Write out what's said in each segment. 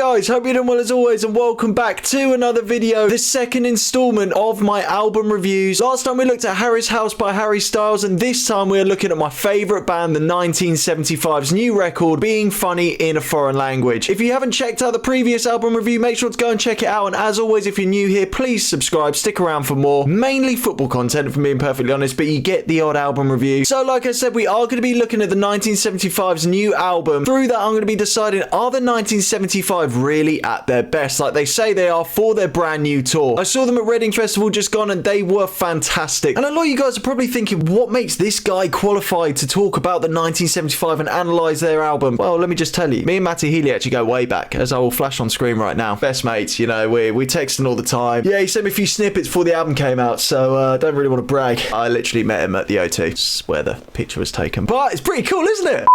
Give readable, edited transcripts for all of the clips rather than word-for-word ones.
Guys, hope you're doing well as always, and welcome back to another video, the second installment of my album reviews. Last time we looked at Harry's House by Harry Styles, and this time we are looking at my favourite band, the 1975's new record, Being Funny in a Foreign Language. If you haven't checked out the previous album review, make sure to go and check it out, and as always, if you're new here, please subscribe, stick around for more, mainly football content if I'm being perfectly honest, but you get the odd album review. So like I said, we are going to be looking at the 1975's new album. Through that, I'm going to be deciding, are the 1975 really at their best, like they say they are, for their brand new tour. I saw them at Reading Festival just gone and they were fantastic. And a lot of you guys are probably thinking, what makes this guy qualified to talk about the 1975 and analyse their album? Well, let me just tell you, me and Matty Healy actually go way back, as I will flash on screen right now. Best mates, you know, we texting all the time. Yeah, he sent me a few snippets before the album came out, so I don't really want to brag. I literally met him at the O2. That's where the picture was taken. But it's pretty cool, isn't it?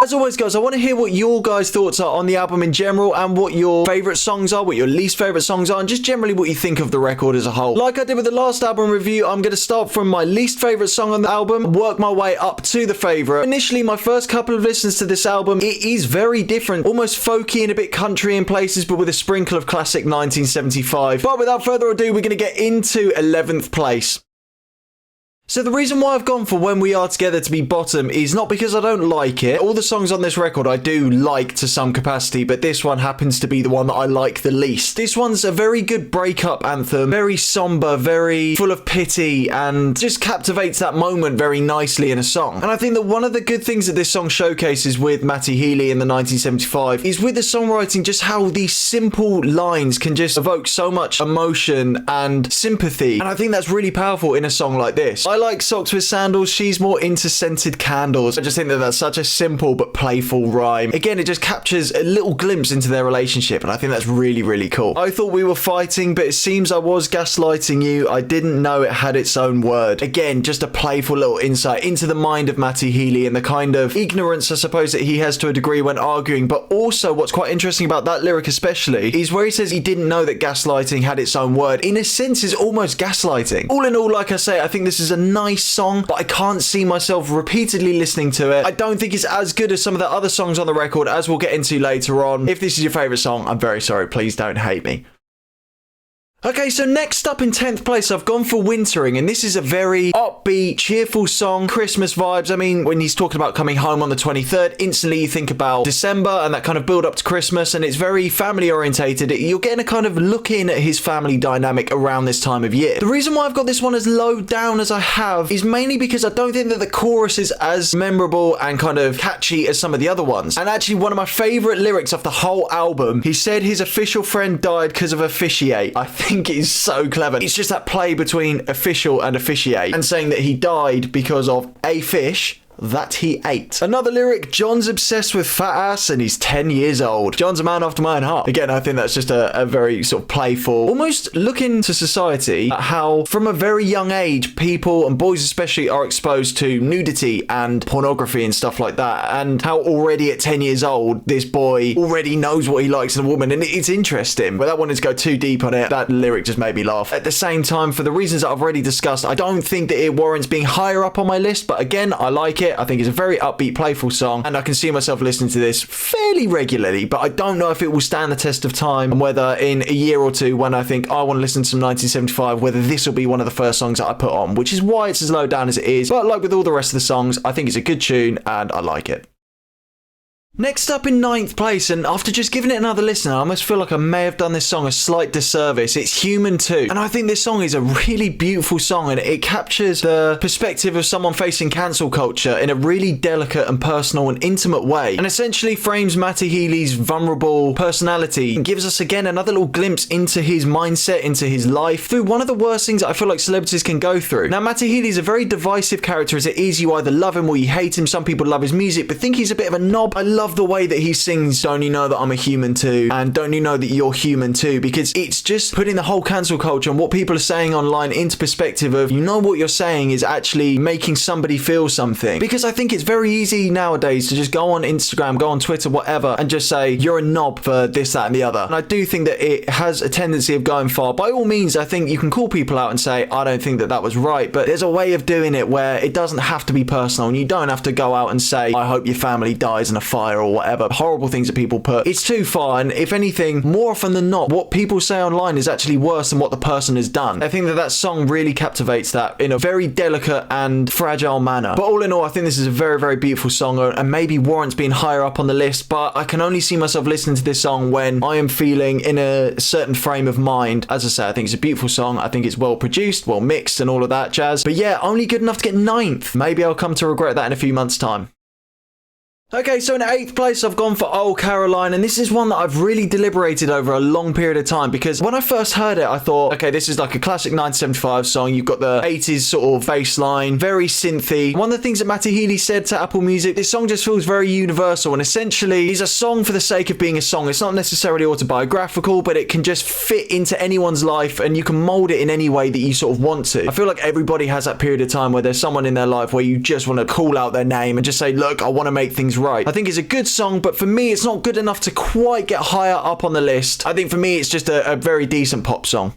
As always, guys, I want to hear what your guys' thoughts are on the album in general and what your favourite songs are, what your least favourite songs are, and just generally what you think of the record as a whole. Like I did with the last album review, I'm going to start from my least favourite song on the album, work my way up to the favourite. Initially, my first couple of listens to this album, it is very different, almost folky and a bit country in places, but with a sprinkle of classic 1975. But without further ado, we're going to get into 11th place. So the reason why I've gone for When We Are Together to be bottom is not because I don't like it. All the songs on this record I do like to some capacity, but this one happens to be the one that I like the least. This one's a very good breakup anthem, very somber, very full of pity, and just captivates that moment very nicely in a song. And I think that one of the good things that this song showcases with Matty Healy in the 1975 is with the songwriting, just how these simple lines can just evoke so much emotion and sympathy. And I think that's really powerful in a song like this. I like Socks with Sandals, she's more into scented candles. I just think that that's such a simple but playful rhyme. Again, it just captures a little glimpse into their relationship, and I think that's really, really cool. I thought we were fighting, but it seems I was gaslighting you. I didn't know it had its own word. Again, just a playful little insight into the mind of Matty Healy and the kind of ignorance, I suppose, that he has to a degree when arguing. But also, what's quite interesting about that lyric especially is where he says he didn't know that gaslighting had its own word. In a sense, is almost gaslighting. All in all, like I say, I think this is a nice song, but I can't see myself repeatedly listening to it. I don't think it's as good as some of the other songs on the record, as we'll get into later on. If this is your favourite song, I'm very sorry. Please don't hate me. Okay, so next up in 10th place, I've gone for Wintering, and this is a very upbeat, cheerful song, Christmas vibes. I mean, when he's talking about coming home on the 23rd, instantly you think about December and that kind of build up to Christmas, and it's very family orientated. You're getting a kind of look in at his family dynamic around this time of year. The reason why I've got this one as low down as I have is mainly because I don't think that the chorus is as memorable and kind of catchy as some of the other ones. And actually, one of my favourite lyrics off the whole album, he said his official friend died because of officiate. I think it is so clever. It's just that play between official and officiate, and saying that he died because of a fish that he ate. Another lyric, John's obsessed with fat ass and he's 10 years old. John's a man after my own heart. Again, I think that's just a very sort of playful, almost look into society at how from a very young age, people, and boys especially, are exposed to nudity and pornography and stuff like that, and how already at 10 years old, this boy already knows what he likes in a woman, and it's interesting. Without wanting to go too deep on it, that lyric just made me laugh. At the same time, for the reasons that I've already discussed, I don't think that it warrants being higher up on my list, but again, I like it. I think it's a very upbeat, playful song, and I can see myself listening to this fairly regularly, but I don't know if it will stand the test of time, and whether in a year or two, when I think I want to listen to some 1975, whether this will be one of the first songs that I put on, which is why it's as low down as it is. But like with all the rest of the songs, I think it's a good tune, and I like it. Next up in 9th place, and after just giving it another listen, I almost feel like I may have done this song a slight disservice. It's Human 2. And I think this song is a really beautiful song, and it captures the perspective of someone facing cancel culture in a really delicate and personal and intimate way, and essentially frames Matty Healy's vulnerable personality and gives us again another little glimpse into his mindset, into his life, through one of the worst things that I feel like celebrities can go through. Now, Matty Healy's a very divisive character as it is. You either love him or you hate him. Some people love his music, but think he's a bit of a knob. I love the way that he sings Don't You Know That I'm a Human Too, and Don't You Know That You're Human Too, because it's just putting the whole cancel culture and what people are saying online into perspective of, you know, what you're saying is actually making somebody feel something. Because I think it's very easy nowadays to just go on Instagram, go on Twitter, whatever, and just say you're a knob for this, that and the other. And I do think that it has a tendency of going far. By all means, I think you can call people out and say, I don't think that that was right, but there's a way of doing it where it doesn't have to be personal, and you don't have to go out and say, I hope your family dies in a fire liar or whatever, horrible things that people put. It's too far, and if anything, more often than not, what people say online is actually worse than what the person has done. I think that song really captivates that in a very delicate and fragile manner. But all in all, I think this is a very, very beautiful song, and maybe warrants being higher up on the list, but I can only see myself listening to this song when I am feeling in a certain frame of mind. As I say, I think it's a beautiful song. I think it's well produced, well mixed, and all of that jazz. But yeah, only good enough to get 9th. Maybe I'll come to regret that in a few months' time. Okay, so in 8th place, I've gone for Old Caroline, and this is one that I've really deliberated over a long period of time, because when I first heard it, I thought, okay, this is like a classic 1975 song. You've got the 80s sort of bass line, very synthy. One of the things that Matty Healy said to Apple Music, this song just feels very universal, and essentially is a song for the sake of being a song. It's not necessarily autobiographical, but it can just fit into anyone's life, and you can mold it in any way that you sort of want to. I feel like everybody has that period of time where there's someone in their life where you just want to call out their name and just say, look, I want to make things right. I think it's a good song, but for me, it's not good enough to quite get higher up on the list. I think for me, it's just a very decent pop song.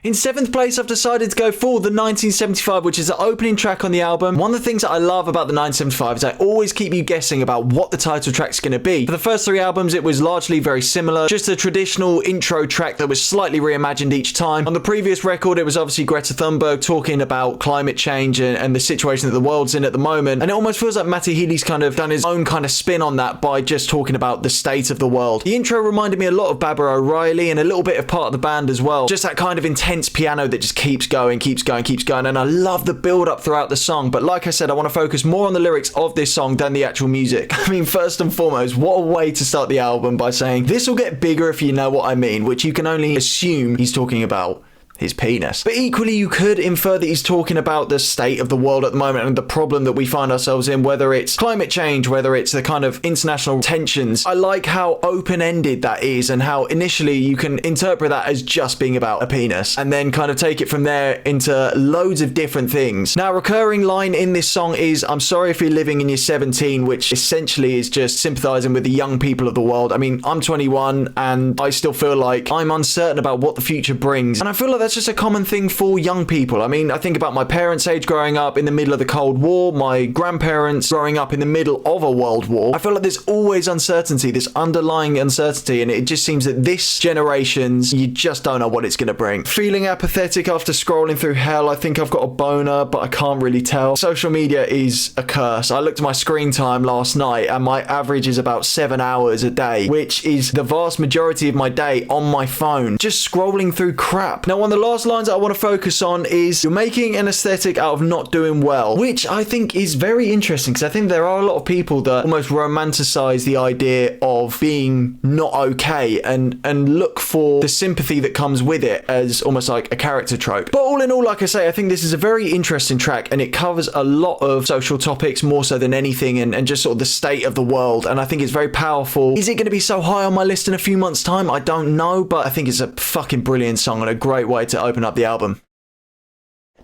In 7th place, I've decided to go for the 1975, which is the opening track on the album. One of the things that I love about the 1975 is I always keep you guessing about what the title track's going to be. For the first 3 albums, it was largely very similar, just a traditional intro track that was slightly reimagined each time. On the previous record, it was obviously Greta Thunberg talking about climate change and the situation that the world's in at the moment, and it almost feels like Matty Healy's kind of done his own kind of spin on that by just talking about the state of the world. The intro reminded me a lot of Baba O'Reilly and a little bit of part of the band as well. Just that kind of intense piano that just keeps going, and I love the build up throughout the song. But like I said, I want to focus more on the lyrics of this song than the actual music. I mean, first and foremost, what a way to start the album by saying this will get bigger if you know what I mean, which you can only assume he's talking about his penis. But equally, you could infer that he's talking about the state of the world at the moment and the problem that we find ourselves in, whether it's climate change, whether it's the kind of international tensions. I like how open-ended that is, and how initially you can interpret that as just being about a penis, and then kind of take it from there into loads of different things. Now, a recurring line in this song is, I'm sorry if you're living in your 17, which essentially is just sympathizing with the young people of the world. I mean, I'm 21, and I still feel like I'm uncertain about what the future brings, and I feel like that's just a common thing for young people. I mean, I think about my parents' age growing up in the middle of the Cold War, my grandparents growing up in the middle of a world war. I feel like there's always uncertainty, this underlying uncertainty, and it just seems that this generation's, you just don't know what it's going to bring. Feeling apathetic after scrolling through hell. I think I've got a boner, but I can't really tell. Social media is a curse. I looked at my screen time last night, and my average is about 7 hours a day, which is the vast majority of my day on my phone, just scrolling through crap. Now, one of the last lines that I want to focus on is you're making an aesthetic out of not doing well, which I think is very interesting, because I think there are a lot of people that almost romanticize the idea of being not okay and look for the sympathy that comes with it as almost like a character trope. But all in all, like I say, I think this is a very interesting track, and it covers a lot of social topics more so than anything, and just sort of the state of the world, and I think it's very powerful. Is it going to be so high on my list in a few months' time? I don't know, but I think it's a fucking brilliant song and a great way to open up the album.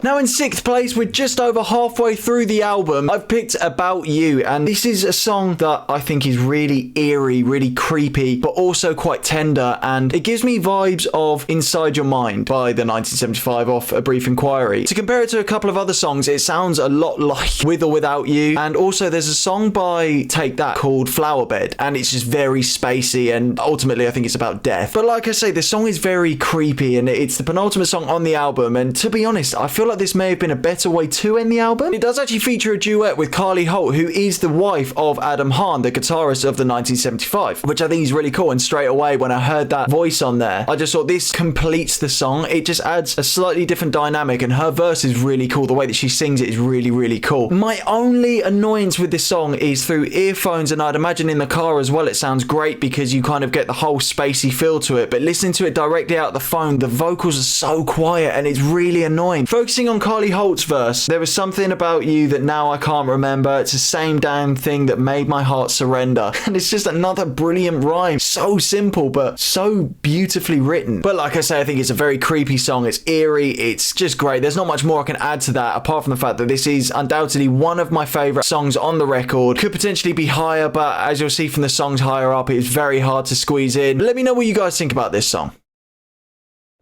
Now in 6th place, we're just over halfway through the album, I've picked About You, and this is a song that I think is really eerie, really creepy, but also quite tender, and it gives me vibes of Inside Your Mind by the 1975 off A Brief Inquiry. To compare it to a couple of other songs, it sounds a lot like With or Without You, and also there's a song by Take That called Flowerbed, and it's just very spacey, and ultimately I think it's about death. But like I say, the song is very creepy, and it's the penultimate song on the album, and to be honest, I feel like this may have been a better way to end the album. It does actually feature a duet with Carly Holt, who is the wife of Adam Hahn, the guitarist of the 1975, which I think is really cool. And straight away when I heard that voice on there, I just thought this completes the song. It just adds a slightly different dynamic, and her verse is really cool. The way that she sings it is really, really cool. My only annoyance with this song is through earphones, and I'd imagine in the car as well it sounds great because you kind of get the whole spacey feel to it, but listening to it directly out the phone, the vocals are so quiet and it's really annoying. Focusing on Carly Holt's verse, there was something about you that now I can't remember. It's the same damn thing that made my heart surrender. And it's just another brilliant rhyme. So simple, but so beautifully written. But like I say, I think it's a very creepy song. It's eerie. It's just great. There's not much more I can add to that, apart from the fact that this is undoubtedly one of my favourite songs on the record. Could potentially be higher, but as you'll see from the songs higher up, it's very hard to squeeze in. Let me know what you guys think about this song.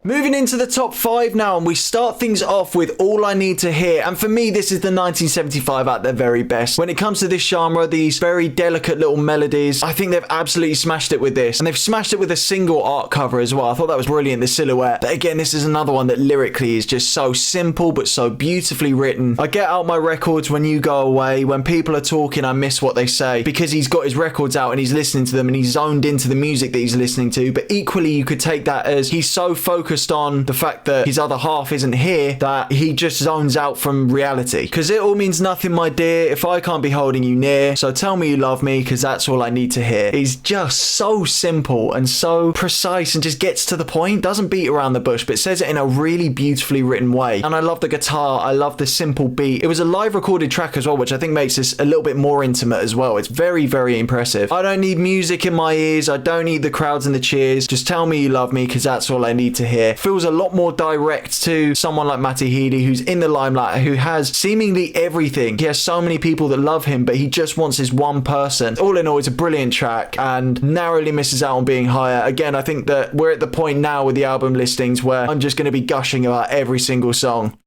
Moving into the top 5 now, and we start things off with All I Need to Hear. And for me, this is the 1975 at their very best. When it comes to this genre, these very delicate little melodies, I think they've absolutely smashed it with this. And they've smashed it with a single art cover as well. I thought that was brilliant, the silhouette. But again, this is another one that lyrically is just so simple, but so beautifully written. I get out my records when you go away. When people are talking, I miss what they say. Because he's got his records out and he's listening to them and he's zoned into the music that he's listening to. But equally, you could take that as he's so focused on the fact that his other half isn't here that he just zones out from reality. Because it all means nothing, my dear, if I can't be holding you near. So tell me you love me, because that's all I need to hear. He's just so simple and so precise and just gets to the point. Doesn't beat around the bush, but says it in a really beautifully written way. And I love the guitar. I love the simple beat. It was a live recorded track as well, which I think makes this a little bit more intimate as well. It's very, very impressive. I don't need music in my ears. I don't need the crowds and the cheers. Just tell me you love me, because that's all I need to hear. Feels a lot more direct to someone like Matty Healy, who's in the limelight, who has seemingly everything. He has so many people that love him, but he just wants his one person. All in all, it's a brilliant track and narrowly misses out on being higher. Again, I think that we're at the point now with the album listings where I'm just going to be gushing about every single song.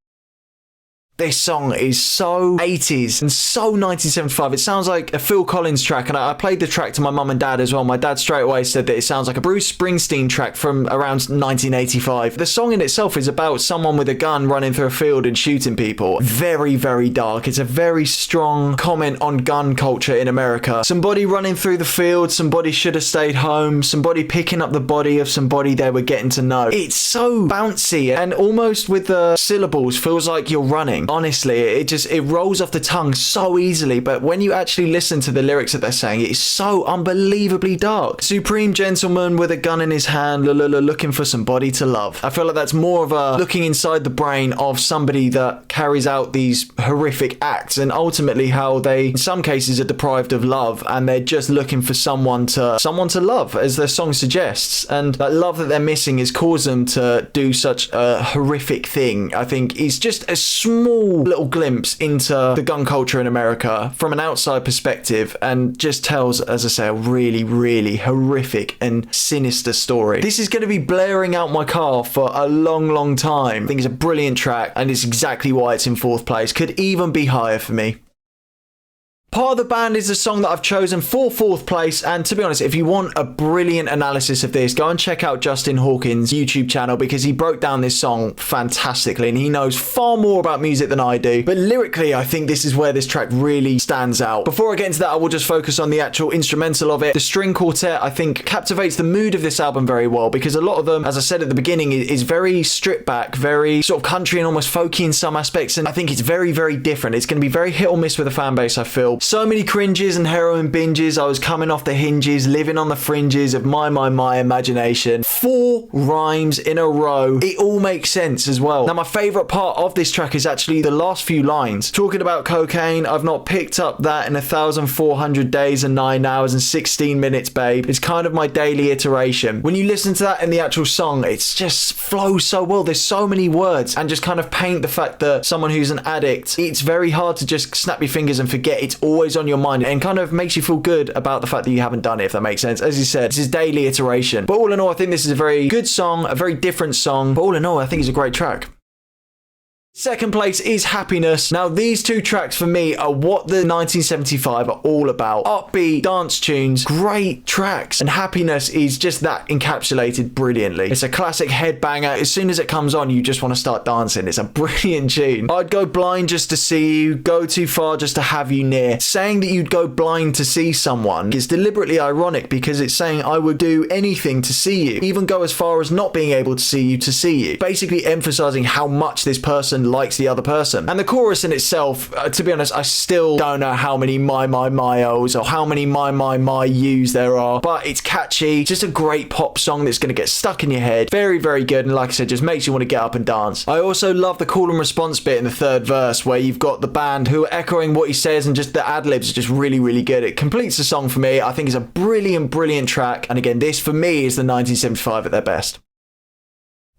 This song is so 80s and so 1975. It sounds like a Phil Collins track, and I played the track to my mum and dad as well. My dad straight away said that it sounds like a Bruce Springsteen track from around 1985. The song in itself is about someone with a gun running through a field and shooting people. Very, very dark. It's a very strong comment on gun culture in America. Somebody running through the field, somebody should have stayed home, somebody picking up the body of somebody they were getting to know. It's so bouncy, and almost with the syllables feels like you're running. Honestly, it rolls off the tongue so easily, but when you actually listen to the lyrics that they're saying, it's so unbelievably dark. Supreme gentleman with a gun in his hand, looking for somebody to love. I feel like that's more of a looking inside the brain of somebody that carries out these horrific acts, and ultimately how they, in some cases, are deprived of love, and they're just looking for someone to love, as their song suggests. And that love that they're missing has caused them to do such a horrific thing. I think it's just a small little glimpse into the gun culture in America from an outside perspective, and just tells, as I say, a really, really horrific and sinister story. This is going to be blaring out my car for a long, long time. I think it's a brilliant track, and it's exactly why it's in 4th place. Could even be higher for me. Part of the Band is a song that I've chosen for 4th place, and to be honest, if you want a brilliant analysis of this, go and check out Justin Hawkins' YouTube channel, because he broke down this song fantastically and he knows far more about music than I do. But lyrically, I think this is where this track really stands out. Before I get into that, I will just focus on the actual instrumental of it. The string quartet, I think, captivates the mood of this album very well, because a lot of them, as I said at the beginning, is very stripped back, very sort of country and almost folky in some aspects, and I think it's very, very different. It's going to be very hit or miss with the fan base, I feel. So many cringes and heroin binges. I was coming off the hinges, living on the fringes of my imagination. 4 rhymes in a row. It all makes sense as well. Now, my favourite part of this track is actually the last few lines. Talking about cocaine, I've not picked up that in 1,400 days and 9 hours and 16 minutes, babe. It's kind of my daily iteration. When you listen to that in the actual song, it's just flows so well. There's so many words, and just kind of paint the fact that someone who's an addict, it's very hard to just snap your fingers and forget. It's always on your mind, and kind of makes you feel good about the fact that you haven't done it, if that makes sense. As you said, this is daily iteration. But all in all, I think this is a very good song, a very different song. But all in all, I think it's a great track. 2nd place is Happiness. Now, these two tracks for me are what the 1975 are all about. Upbeat dance tunes, great tracks, and Happiness is just that encapsulated brilliantly. It's a classic headbanger. As soon as it comes on, you just want to start dancing. It's a brilliant tune. I'd go blind just to see you, go too far just to have you near. Saying that you'd go blind to see someone is deliberately ironic, because it's saying I would do anything to see you, even go as far as not being able to see you. Basically emphasizing how much this person likes the other person. And the chorus in itself, to be honest, I still don't know how many my-ohs or how many my-yous there are, but it's catchy. Just a great pop song that's going to get stuck in your head. Very, very good, and like I said, just makes you want to get up and dance. I also love the call and response bit in the 3rd verse, where you've got the band who are echoing what he says, and just the ad-libs are just really, really good. It completes the song for me. I think it's a brilliant, brilliant track, and again, this for me is the 1975 at their best.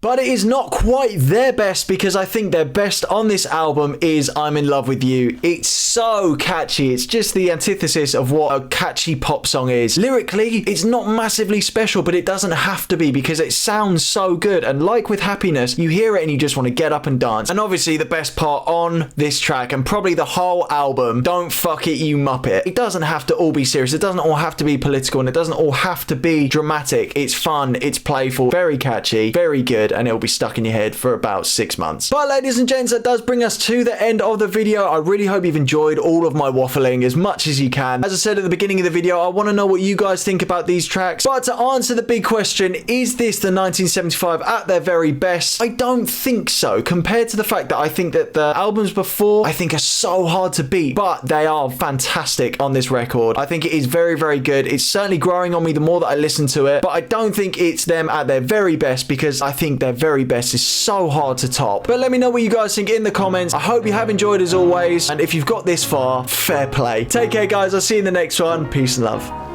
But it is not quite their best, because I think their best on this album is I'm in Love With You. It's so catchy. It's just the antithesis of what a catchy pop song is. Lyrically, it's not massively special, but it doesn't have to be, because it sounds so good. And like with Happiness, you hear it and you just want to get up and dance. And obviously the best part on this track, and probably the whole album, Don't Fuck It You Muppet. It doesn't have to all be serious. It doesn't all have to be political, and it doesn't all have to be dramatic. It's fun, it's playful, very catchy, very good, and it'll be stuck in your head for about 6 months. But ladies and gents, that does bring us to the end of the video. I really hope you've enjoyed all of my waffling as much as you can. As I said at the beginning of the video, I want to know what you guys think about these tracks. But to answer the big question, is this the 1975 at their very best? I don't think so, compared to the fact that I think that the albums before, I think, are so hard to beat, but they are fantastic on this record. I think it is very, very good. It's certainly growing on me the more that I listen to it, but I don't think it's them at their very best, because I think their very best is so hard to top. But let me know what you guys think in the comments. I hope you have enjoyed as always, and if you've got this far, fair play. Take care, guys. I'll see you in the next one. Peace and love.